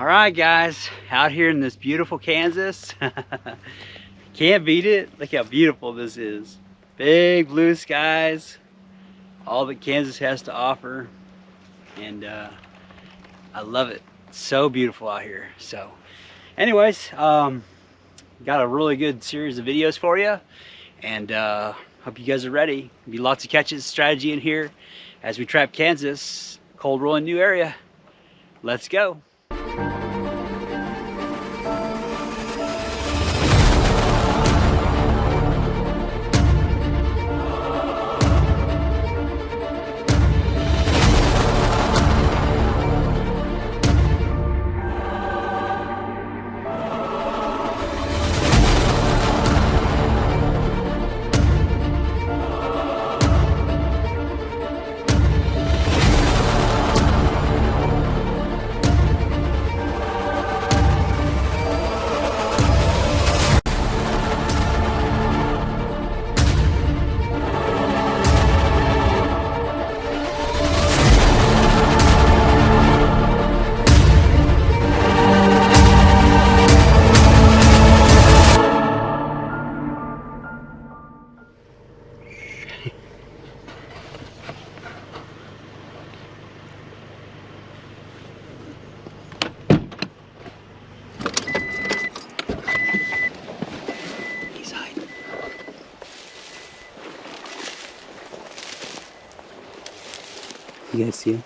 All right, guys, out here in this beautiful Kansas. Can't beat it. Look how beautiful this is. Big blue skies, all that Kansas has to offer, and I love it. It's so beautiful out here. So anyways, got a really good series of videos for you, and hope you guys are ready. Be lots of catches, strategy in here as we trap Kansas, cold rolling new area. Let's go. You guys see him?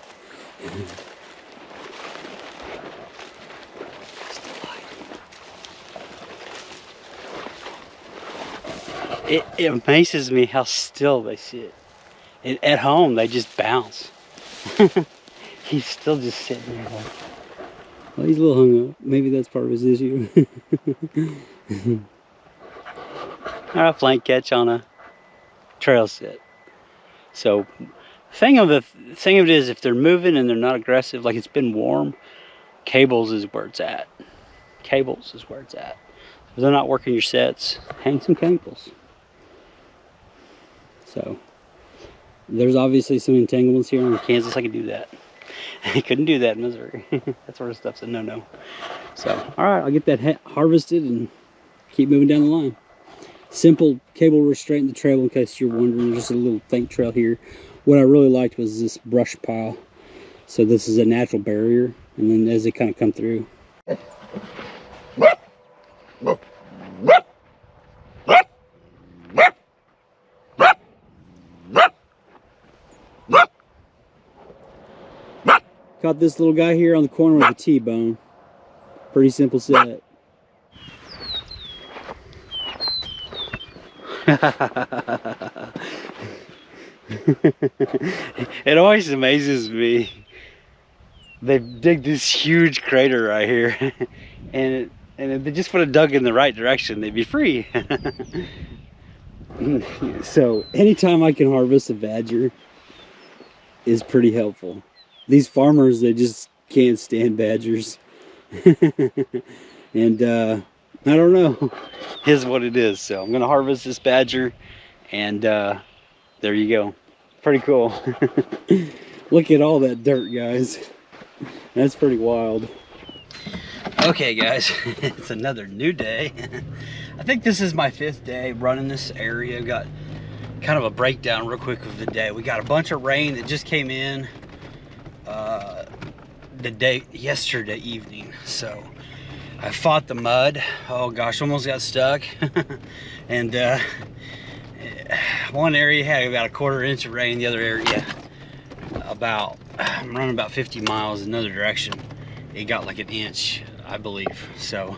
It amazes me how still they sit. At home, they just bounce. He's still just sitting there like, well, he's a little hung up. Maybe that's part of his issue. All right, flank catch on a trail sit. So, thing of it is, if they're moving and they're not aggressive, like it's been warm, cables is where it's at. Cables is where it's at. If they're not working your sets, hang some cables. So there's obviously some entanglements here in Kansas. I can do that. I couldn't do that in Missouri. That sort of stuff's a no-no. So, all right, I'll get that harvested and keep moving down the line. Simple cable restraint in the trail, in case you're wondering. There's just a little faint trail here. What I really liked was this brush pile. So this is a natural barrier, and then as they kind of come through. Caught this little guy here on the corner with a T-bone. Pretty simple set. It always amazes me. They dig this huge crater right here, and if they just would have dug in the right direction, they'd be free. So anytime I can harvest a badger is pretty helpful. These farmers, they just can't stand badgers. And I don't know, is what it is. So I'm gonna harvest this badger, and there you go. Pretty cool. Look at all that dirt, guys. That's pretty wild. Okay, guys, it's another new day. I think this is my 5th day running this area. Got kind of a breakdown real quick of the day. We got a bunch of rain that just came in yesterday evening. So I fought the mud. Oh gosh, almost got stuck. And one area had about a 1/4 inch of rain. The other area, I'm running about 50 miles in another direction. It got like 1 inch, I believe. So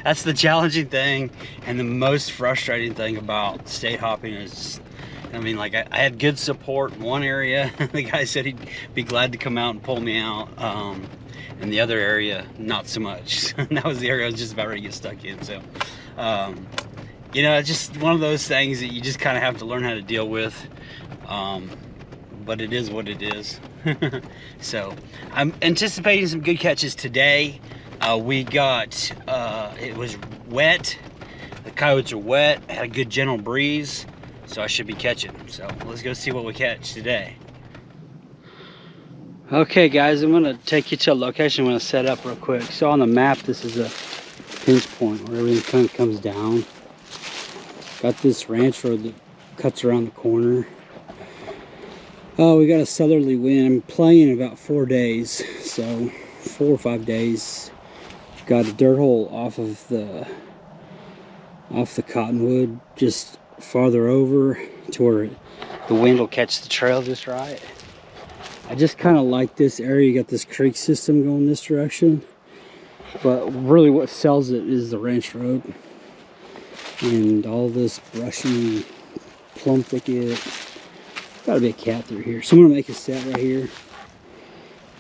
that's the challenging thing, and the most frustrating thing about state hopping is, I mean, like I had good support in one area. The guy said he'd be glad to come out and pull me out. In the other area, not so much. That was the area I was just about ready to get stuck in. So, you know, it's just one of those things that you just kind of have to learn how to deal with. But it is what it is. So, I'm anticipating some good catches today. We got, it was wet. The coyotes are wet, had a good gentle breeze. So I should be catching. So let's go see what we catch today. Okay guys, I'm gonna take you to a location I'm gonna set up real quick. So on the map, this is a pinch point where everything kind of comes down. Got this ranch road that cuts around the corner. Oh, we got a southerly wind. I'm playing about 4 days, so 4 or 5 days. Got a dirt hole off the cottonwood, just farther over to where the wind will catch the trail just right. I just kind of like this area. You got this creek system going this direction, but really what sells it is the ranch road and all this brushy plum thicket. Gotta be a cat through here, so I'm gonna make a set right here,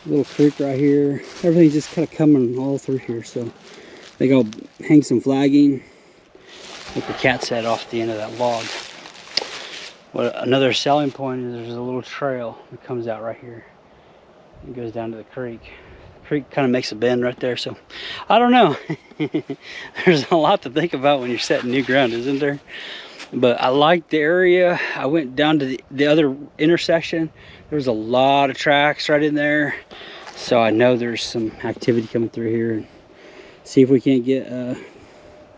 a little creek right here. Everything's just kind of coming all through here, so I think I'll hang some flagging, make the cat set off the end of that log. What another selling point is, there's a little trail that comes out right here. It goes down to the creek. The creek kind of makes a bend right there, so I don't know. There's a lot to think about when you're setting new ground, isn't there? But I like the area. I went down to the other intersection. There was a lot of tracks right in there, so I know there's some activity coming through here. And see if we can't get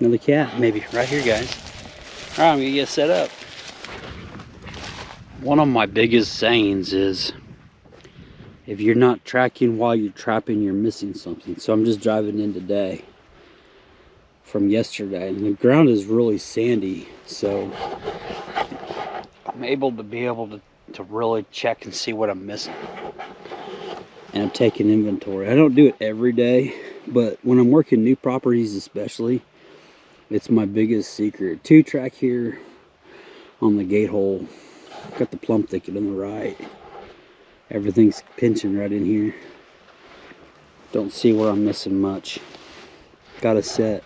another cat, maybe right here, guys. All right, I'm gonna get set up. One of my biggest sayings is, if you're not tracking while you're trapping, you're missing something. So I'm just driving in today from yesterday, and the ground is really sandy, so I'm able to really check and see what I'm missing. And I'm taking inventory. I don't do it every day, but when I'm working new properties especially, it's my biggest secret. 2 track here on the gate hole. Got the plum thicket on the right. Everything's pinching right in here. Don't see where I'm missing much. Got a set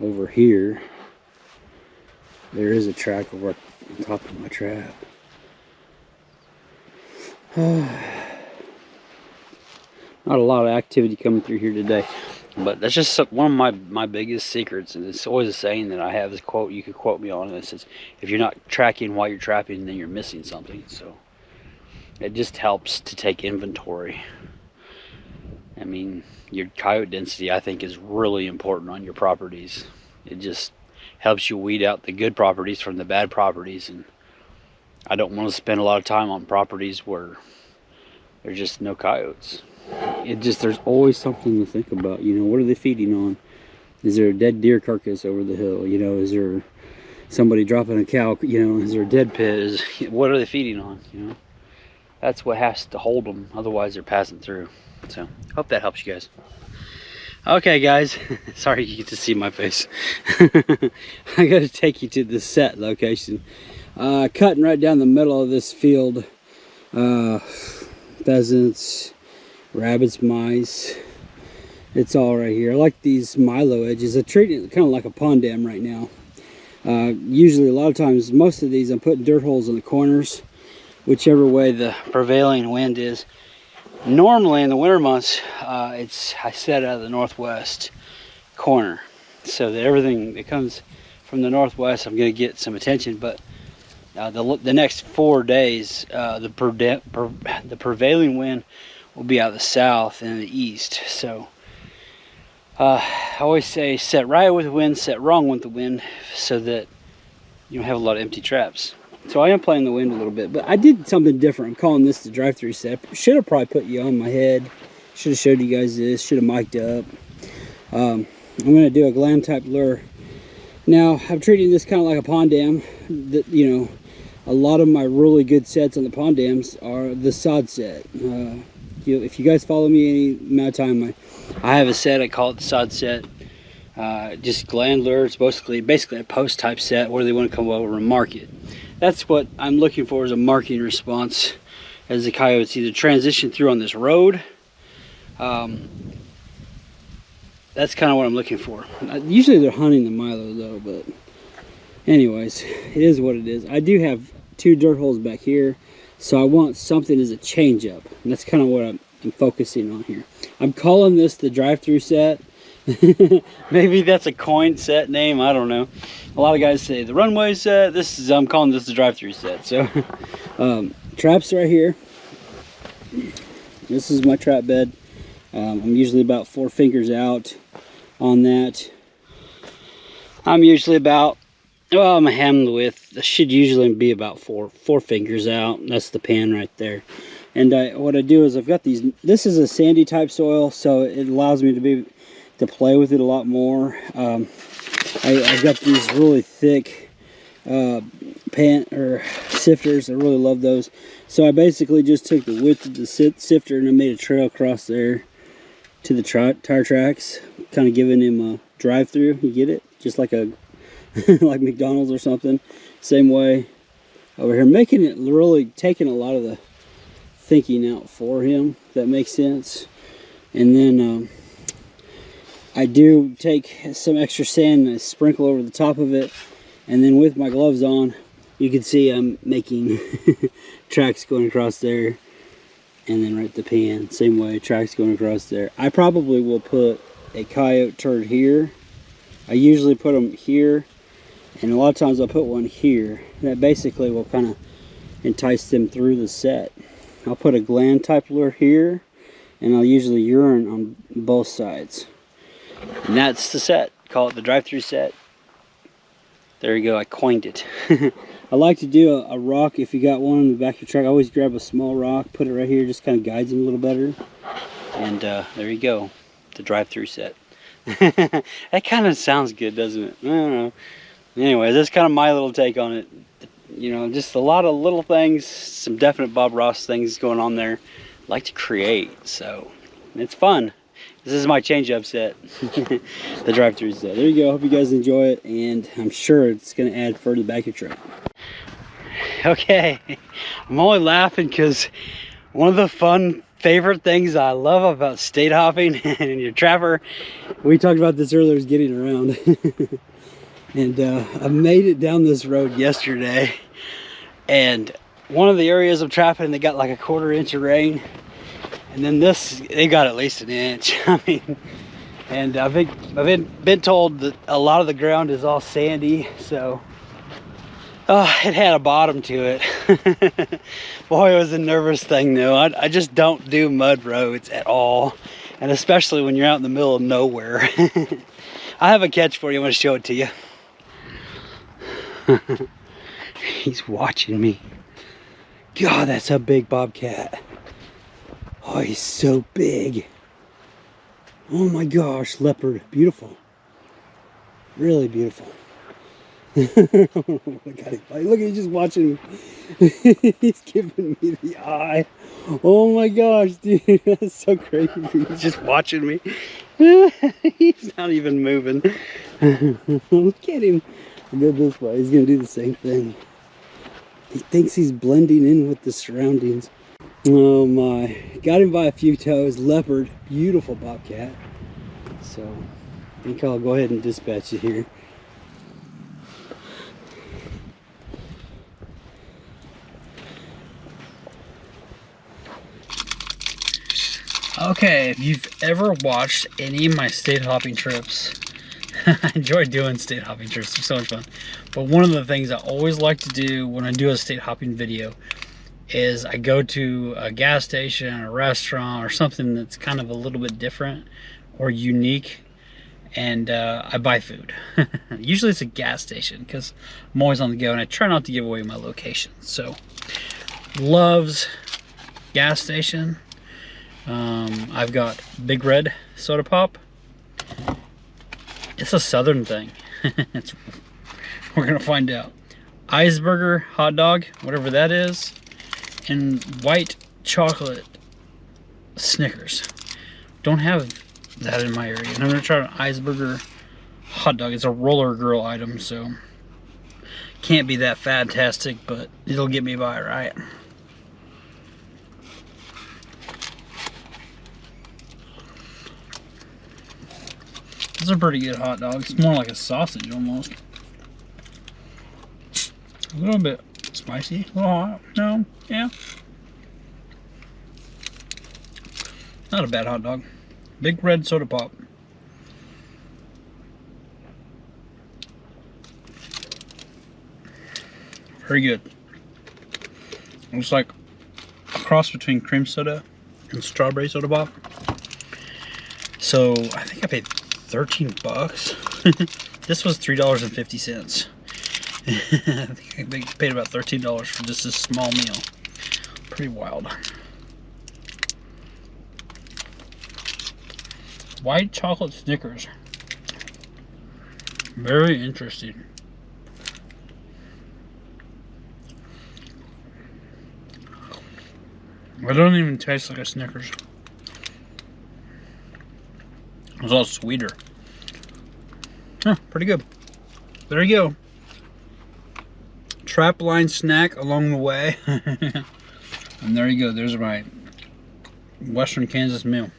over here. There is a track over on top of my trap. Not a lot of activity coming through here today, but that's just one of my biggest secrets. And it's always a saying that I have, this quote you could quote me on, and it says, if you're not tracking while you're trapping, then you're missing something. So it just helps to take inventory. I mean, your coyote density, I think, is really important on your properties. It just helps you weed out the good properties from the bad properties, and I don't want to spend a lot of time on properties where there's just no coyotes. There's always something to think about. You know, what are they feeding on? Is there a dead deer carcass over the hill? You know, is there somebody dropping a cow? You know, is there a dead pit? What are they feeding on? You know, that's what has to hold them. Otherwise, they're passing through. So, hope that helps you guys. Okay, guys. Sorry you get to see my face. I got to take you to the set location. Cutting right down the middle of this field. Pheasants, rabbits, mice. It's all right here. I like these milo edges. I treat it kind of like a pond dam right now. Usually, a lot of times, most of these, I'm putting dirt holes in the corners, whichever way the prevailing wind is. Normally in the winter months, I set out of the northwest corner, so that everything that comes from the northwest, I'm going to get some attention. But the next 4 days, the prevailing wind will be out of the south and the east. So I always say, set right with the wind, set wrong with the wind, so that you don't have a lot of empty traps. So I am playing the wind a little bit, but I did something different. I'm calling this the drive-through set. Should have probably put you on my head. Should have showed you guys this. Should have mic'd up. I'm going to do a glam type lure. Now, I'm treating this kind of like a pond dam. You know, a lot of my really good sets on the pond dams are the sod set. If you guys follow me any amount of time, I have a set. I call it the sod set. Just gland lure. It's basically a post type set where they want to come over and mark it. That's what I'm looking for, is a marking response as the coyotes either transition through on this road. That's kind of what I'm looking for. Usually they're hunting the milo though, but anyways, it is what it is. I do have 2 dirt holes back here, so I want something as a change up, and that's kind of what I'm focusing on here. I'm calling this the drive-through set. Maybe that's a coin set name, I don't know. A lot of guys say the runway set. I'm calling this the drive-through set. So traps right here. This is my trap bed. I'm usually about 4 fingers out on that. I'm usually about, well, my hand width should usually be about four fingers out. That's the pan right there. And what I do is I've got these, this is a sandy type soil, so it allows me to play with it a lot more. I've got these really thick sifters. I really love those. So I basically just took the width of the sifter and I made a trail across there to the tire tracks, kind of giving him a drive-through. You get it? Just like a like McDonald's or something. Same way over here, making it really, taking a lot of the thinking out for him, if that makes sense. And then I do take some extra sand and I sprinkle over the top of it, and then with my gloves on, you can see I'm making tracks going across there, and then right at the pan, same way, tracks going across there. I probably will put a coyote turd here. I usually put them here, and a lot of times I'll put one here. That basically will kind of entice them through the set. I'll put a gland type lure here, and I'll usually urine on both sides. And that's the set. Call it the drive-through set. There you go, I coined it. I like to do a rock, if you got one in the back of your truck, I always grab a small rock, put it right here, just kind of guides them a little better. And there you go, the drive-through set. That kind of sounds good, doesn't it? I don't know. Anyways, that's kind of my little take on it. You know, just a lot of little things, some definite Bob Ross things going on there. I like to create, so it's fun. This is my change-up set, the drive-through set. There you go. Hope you guys enjoy it, and I'm sure it's going to add further back your truck. Okay, I'm only laughing because one of the fun favorite things I love about state hopping and your trapper, we talked about this earlier, is getting around. And I made it down this road yesterday, and one of the areas I'm trapping, they got like a 1/4 inch of rain, and then this, they got at least 1 inch. I mean, and I've been told that a lot of the ground is all sandy, so it had a bottom to it. Boy, it was a nervous thing though. I just don't do mud roads at all, and especially when you're out in the middle of nowhere. I have a catch for you. I'm going to show it to you. He's watching me. God, that's a big bobcat. Oh, he's so big. Oh my gosh, leopard. Beautiful. Really beautiful. Look at him. Look, he's just watching me. He's giving me the eye. Oh my gosh, dude. That's so crazy. He's just watching me. He's not even moving. Look at him. I'll go this way. He's going to do the same thing. He thinks he's blending in with the surroundings. Oh my. Got him by a few toes. Leopard. Beautiful bobcat. So, I think I'll go ahead and dispatch it here. Okay, if you've ever watched any of my state hopping trips, I enjoy doing state hopping trips, they're so much fun. But one of the things I always like to do when I do a state hopping video is I go to a gas station, a restaurant, or something that's kind of a little bit different or unique, and I buy food. Usually it's a gas station because I'm always on the go and I try not to give away my location. So, Love's gas station. I've got Big Red soda pop. It's a southern thing. We're gonna find out. Iceberger hot dog, whatever that is, and white chocolate Snickers. Don't have that in my area. And I'm gonna try an Iceberger hot dog. It's a roller girl item, so can't be that fantastic, but it'll get me by, right? It's a pretty good hot dog. It's more like a sausage almost. A little bit spicy, a little hot. No, yeah. Not a bad hot dog. Big Red soda pop. Very good. Looks like a cross between cream soda and strawberry soda pop. So I think I paid 13 bucks. This was $3.50. I think I paid about $13 for just this small meal. Pretty wild. White chocolate Snickers. Very interesting. It don't even taste like a Snickers. It's all sweeter. Huh, pretty good. There you go. Trapline snack along the way. And there you go. There's my Western Kansas meal.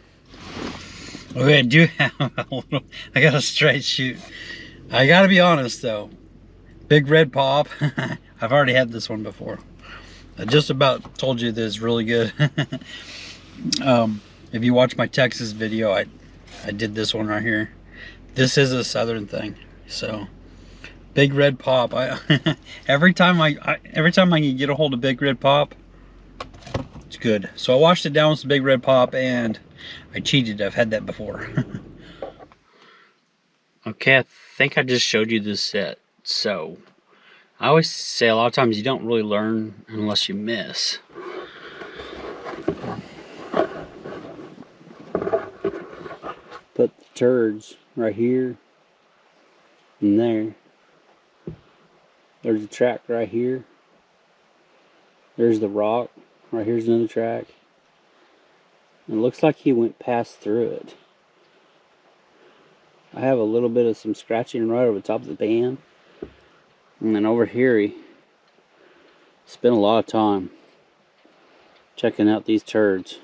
Okay, I do have a little, I got a straight shoot. I gotta be honest though. Big Red Pop. I've already had this one before. I just about told you this is really good. If you watch my Texas video, I did this one right here. This is a southern thing. So Big Red Pop. Every time I can get a hold of Big Red Pop, it's good. So I washed it down with some Big Red Pop and I cheated. I've had that before. Okay, I think I just showed you this set. So I always say a lot of times you don't really learn unless you miss. Put the turds right here and there. There's a track right here. There's the rock. Right here's another track. It looks like he went past through it. I have a little bit of some scratching right over the top of the pan. And then over here he spent a lot of time checking out these turds.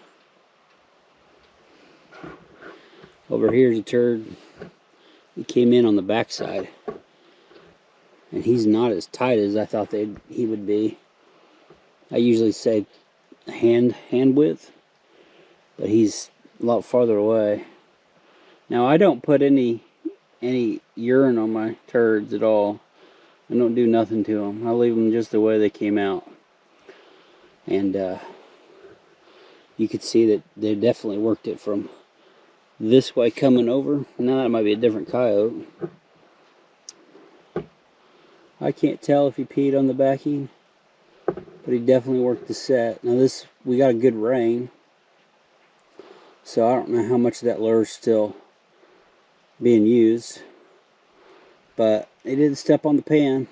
Over here's a turd. He came in on the backside. And he's not as tight as I thought he would be. I usually say hand width. But he's a lot farther away. Now I don't put any urine on my turds at all. I don't do nothing to them. I leave them just the way they came out. And you could see that they definitely worked it from this way coming over. Now that might be a different coyote. I can't tell if he peed on the backing, but he definitely worked the set. Now this, we got a good rain, so I don't know how much of that lure's still being used, but he didn't step on the pan.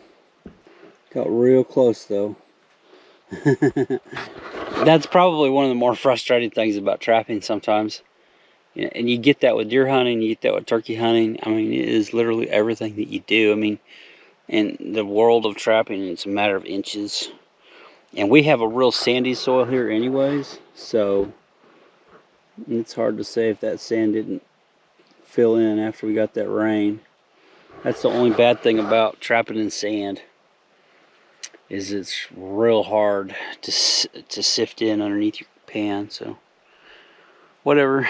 Got real close though. That's probably one of the more frustrating things about trapping sometimes. And you get that with deer hunting, you get that with turkey hunting. I mean, it is literally everything that you do. I mean, in the world of trapping, it's a matter of inches. And we have a real sandy soil here anyways, so it's hard to say if that sand didn't fill in after we got that rain. That's the only bad thing about trapping in sand, is it's real hard to sift in underneath your pan. So whatever.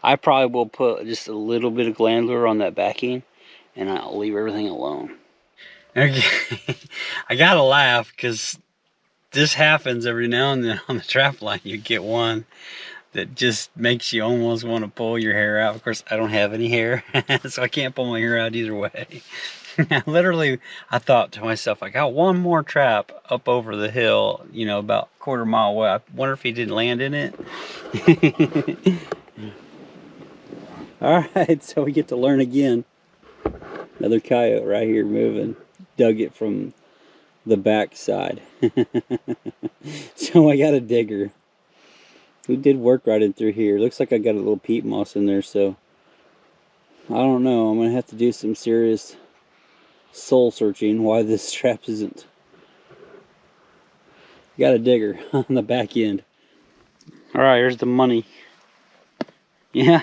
I probably will put just a little bit of gland lure on that backing, and I'll leave everything alone. Okay. I gotta laugh because this happens every now and then on the trap line. You get one that just makes you almost want to pull your hair out. Of course, I don't have any hair, so I can't pull my hair out either way. Literally, I thought to myself, I got one more trap up over the hill, you know, about a quarter mile away. I wonder if he didn't land in it. Alright, so we get to learn again. Another coyote right here moving. Dug it from the back side. So I got a digger. We did work right in through here. Looks like I got a little peat moss in there, so I don't know. I'm going to have to do some serious soul searching why this trap isn't. Got a digger on the back end. Alright, here's the money. Yeah.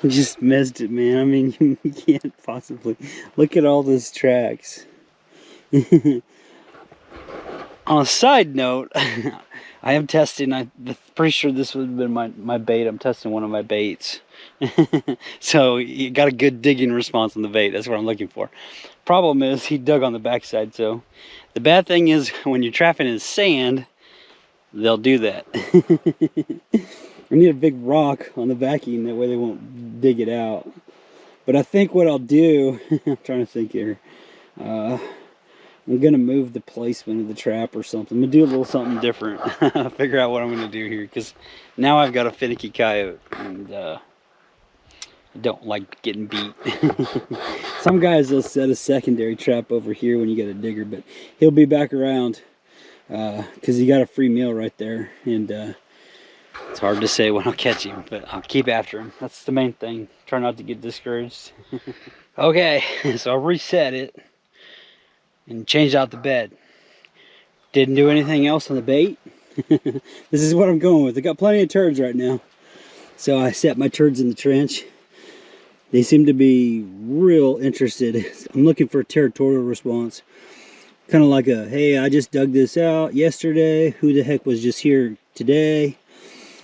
Just missed it, man. I mean, you can't possibly. Look at all those tracks. On a side note, I am testing, I'm pretty sure this would have been my bait. I'm testing one of my baits. So you got a good digging response on the bait. That's what I'm looking for. Problem is, he dug on the backside. So the bad thing is, when you're trapping in sand, they'll do that. I need a big rock on the vacuum, that way they won't dig it out. But I think what I'll do, I'm trying to think here, I'm gonna move the placement of the trap or something. I'm gonna do a little something different. Figure out what I'm gonna do here, because now I've got a finicky coyote, and I don't like getting beat. Some guys will set a secondary trap over here when you get a digger, but he'll be back around because he got a free meal right there, and it's hard to say when I'll catch him, but I'll keep after him. That's the main thing. Try not to get discouraged. Okay, so I'll reset it and changed out the bed. Didn't do anything else on the bait. This is what I'm going with. I got plenty of turds right now, so I set my turds in the trench. They seem to be real interested. I'm looking for a territorial response, kind of like a, hey, I just dug this out yesterday, who the heck was just here today?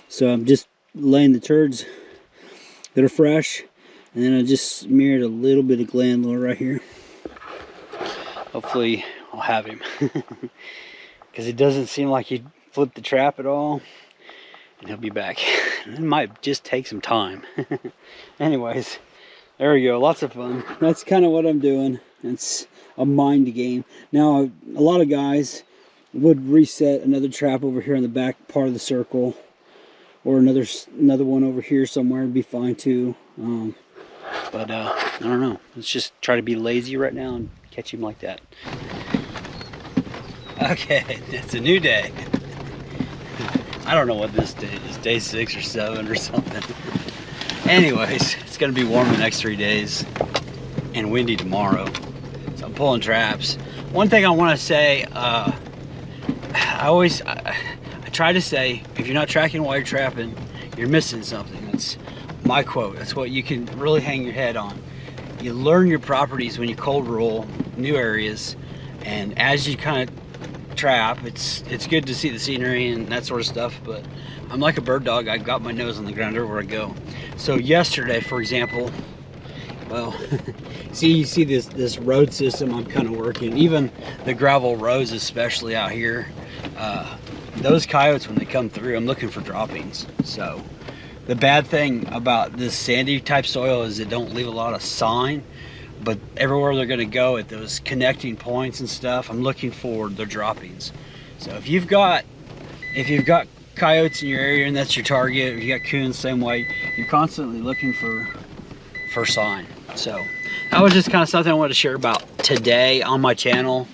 So I'm just laying the turds that are fresh, and then I just smeared a little bit of gland lure right here. Hopefully I'll have him, because it doesn't seem like he flipped the trap at all, and he'll be back. It might just take some time. Anyways, there we go. Lots of fun. That's kind of what I'm doing. It's a mind game. Now, a lot of guys would reset another trap over here in the back part of the circle, or another one over here somewhere would be fine too. But I don't know. Let's just try to be lazy right now and catch him like that. Okay, it's a new day. I don't know what this day is, day 6 or 7 or something. Anyways, it's gonna be warm the next 3 days and windy tomorrow, so I'm pulling traps. One thing I want to say, I try to say, if you're not tracking while you're trapping, you're missing something. That's my quote. That's what you can really hang your head on. You learn your properties when you cold roll new areas, and as you kind of trap, it's good to see the scenery and that sort of stuff, but I'm like a bird dog. I got my nose on the ground everywhere I go. So yesterday, for example, well, you see this road system I'm kind of working, even the gravel roads, especially out here. Those coyotes, when they come through, I'm looking for droppings. So the bad thing about this sandy type soil is it don't leave a lot of sign, but everywhere they're going to go at those connecting points and stuff, I'm looking for their droppings. So if you've got coyotes in your area and that's your target, or you got coons same way, you're constantly looking for sign. So that was just kind of something I wanted to share about today on my channel.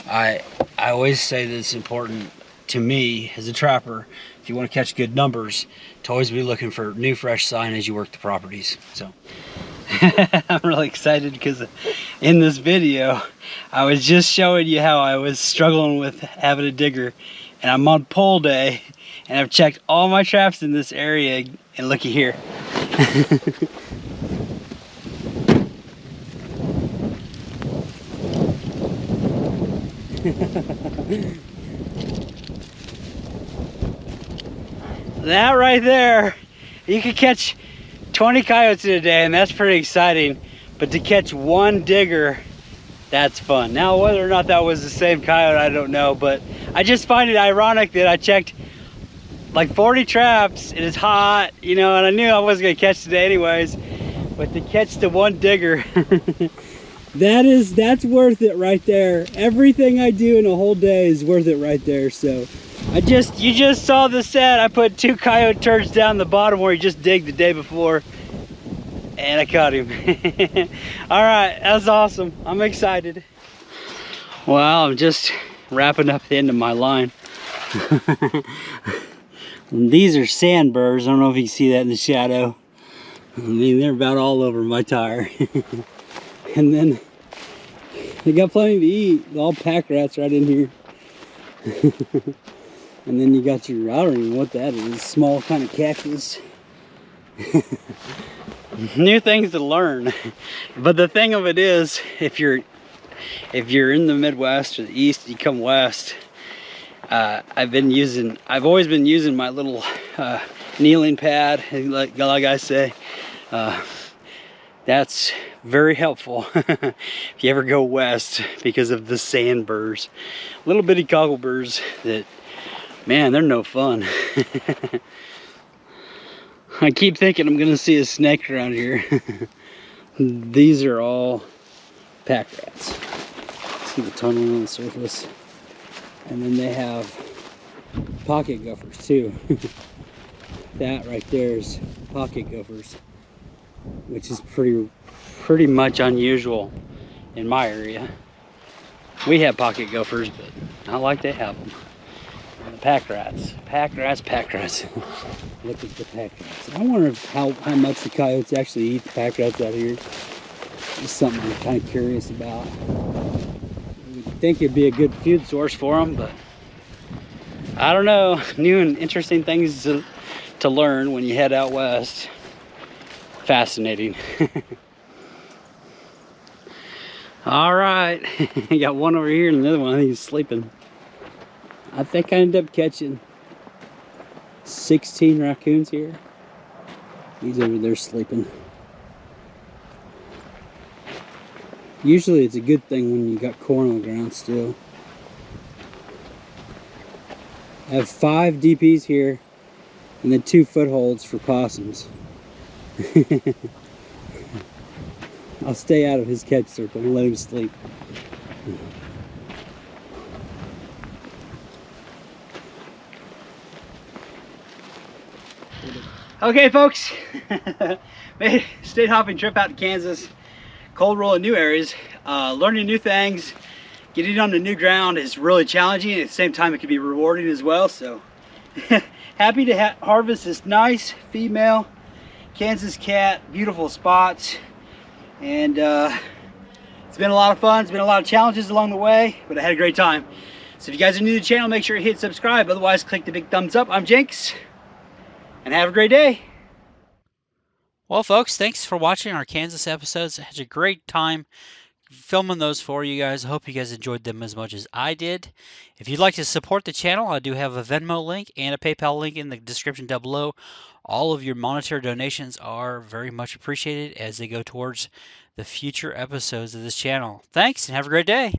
I always say that it's important to me as a trapper, if you want to catch good numbers, to always be looking for new fresh sign as you work the properties. So I'm really excited because in this video I was just showing you how I was struggling with having a digger, and I'm on pull day and I've checked all my traps in this area, and looky here. That right there, you could catch 20 coyotes in a day, and that's pretty exciting. But to catch one digger, that's fun. Now, whether or not that was the same coyote, I don't know, but I just find it ironic that I checked like 40 traps, and it's hot, you know, and I knew I wasn't gonna catch today anyways, but to catch the one digger, that's worth it right there. Everything I do in a whole day is worth it right there. So you just saw the set. I put 2 coyote turds down the bottom where he just digged the day before, and I caught him. All right, that's awesome. I'm excited. Well, I'm just wrapping up the end of my line. These are sandburrs. I don't know if you can see that in the shadow. I mean, they're about all over my tire. And then they got plenty to eat. All pack rats right in here. And then you got your, I don't even know what that is, small kind of cactus. New things to learn. But the thing of it is, if you're in the Midwest or the East, you come west, I've always been using my little kneeling pad, like I say. That's very helpful if you ever go west, because of the sandburrs, little bitty coggleburs that Man, they're no fun. I keep thinking I'm gonna see a snake around here. These are all pack rats. See the tunnel on the surface. And then they have pocket gophers too. That right there is pocket gophers, which is pretty much unusual in my area. We have pocket gophers, but not like they have them. And the pack rats. Pack rats. Look at the pack rats. I wonder how much the coyotes actually eat the pack rats out here. It's something I'm kind of curious about. I would think it'd be a good food source for them, but I don't know. New and interesting things to learn when you head out west. Fascinating. All right, I got one over here and another one. I think he's sleeping. I think I ended up catching 16 raccoons here. He's over there sleeping. Usually it's a good thing when you got corn on the ground still. I have 5 DPs here and then 2 footholds for possums. I'll stay out of his catch circle and let him sleep. Okay, folks. Made a state hopping trip out to Kansas. Cold rolling new areas. Learning new things. Getting on the new ground is really challenging. At the same time, it can be rewarding as well. So happy to harvest this nice female Kansas cat. Beautiful spots. And it's been a lot of fun. It's been a lot of challenges along the way, but I had a great time. So if you guys are new to the channel, make sure you hit subscribe. Otherwise, click the big thumbs up. I'm Jinx, and have a great day. Well, folks, thanks for watching our Kansas episodes. I had a great time filming those for you guys. I hope you guys enjoyed them as much as I did. If you'd like to support the channel, I do have a Venmo link and a PayPal link in the description down below. All of your monetary donations are very much appreciated as they go towards the future episodes of this channel. Thanks and have a great day.